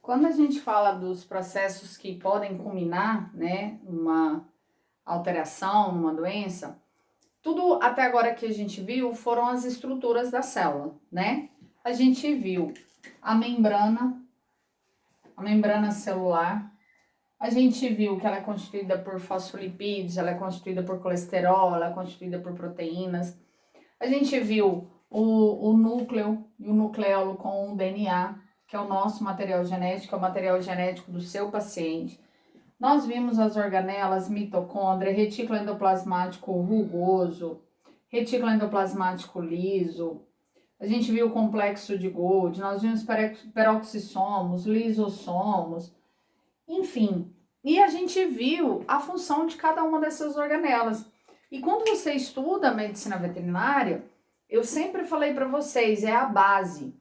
Quando a gente fala dos processos que podem culminar, né, numa alteração, numa doença, tudo até agora que a gente viu foram as estruturas da célula, né? A gente viu a membrana celular, a gente viu que ela é constituída por fosfolipídios, ela é constituída por colesterol, ela é constituída por proteínas. A gente viu o núcleo e o nucleolo com o DNA, que é o nosso material genético, é o material genético do seu paciente. Nós vimos as organelas, mitocôndria, retículo endoplasmático rugoso, retículo endoplasmático liso. A gente viu o complexo de Golgi, nós vimos peroxissomos, lisossomos, enfim. E a gente viu a função de cada uma dessas organelas. E quando você estuda a medicina veterinária, eu sempre falei para vocês, é a base.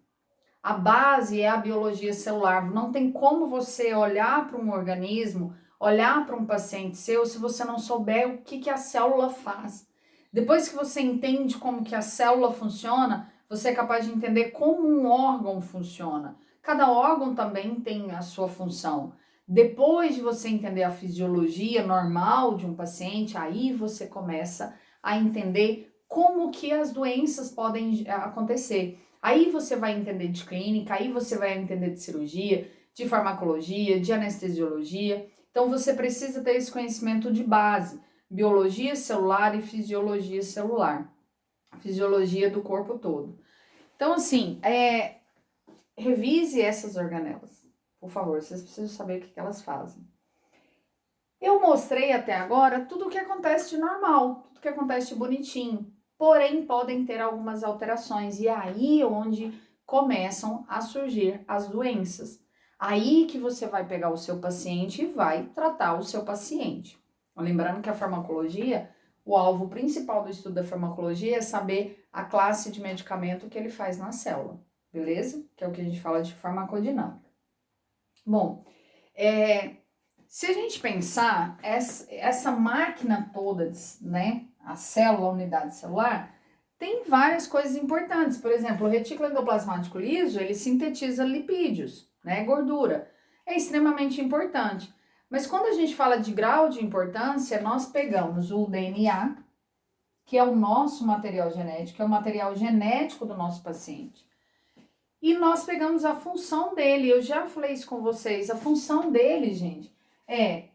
A base é a biologia celular. Não tem como você olhar para um organismo, olhar para um paciente seu, se você não souber o que a célula faz. Depois que você entende como que a célula funciona, você é capaz de entender como um órgão funciona. Cada órgão também tem a sua função. Depois de você entender a fisiologia normal de um paciente, aí você começa a entender como que as doenças podem acontecer. Aí você vai entender de clínica, aí você vai entender de cirurgia, de farmacologia, de anestesiologia. Então você precisa ter esse conhecimento de base, biologia celular e fisiologia celular, a fisiologia do corpo todo. Então assim, revise essas organelas, por favor, vocês precisam saber o que elas fazem. Eu mostrei até agora tudo o que acontece de normal, tudo que acontece de bonitinho. Porém, podem ter algumas alterações e é aí onde começam a surgir as doenças. Aí que você vai pegar o seu paciente e vai tratar o seu paciente. Lembrando que a farmacologia, o alvo principal do estudo da farmacologia é saber a classe de medicamento que ele faz na célula, beleza? Que é o que a gente fala de farmacodinâmica. Bom, se a gente pensar, essa máquina toda, né? A célula, a unidade celular, tem várias coisas importantes. Por exemplo, o retículo endoplasmático liso, ele sintetiza lipídios, né, gordura. É extremamente importante. Mas quando a gente fala de grau de importância, nós pegamos o DNA, que é o nosso material genético, é o material genético do nosso paciente. E nós pegamos a função dele, eu já falei isso com vocês, a função dele, gente, é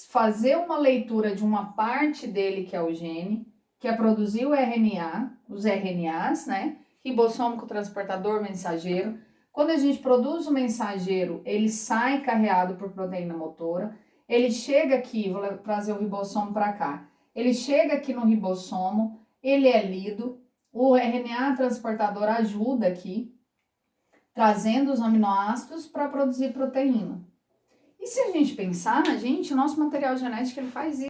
fazer uma leitura de uma parte dele, que é o gene, que é produzir o RNA, os RNAs, né? Ribossômico, transportador, mensageiro. Quando a gente produz o mensageiro, ele sai carreado por proteína motora. Ele chega aqui, vou trazer o ribossomo para cá. Ele chega aqui no ribossomo, ele é lido. O RNA transportador ajuda aqui, trazendo os aminoácidos para produzir proteína. E se a gente pensar, nosso material genético ele faz isso.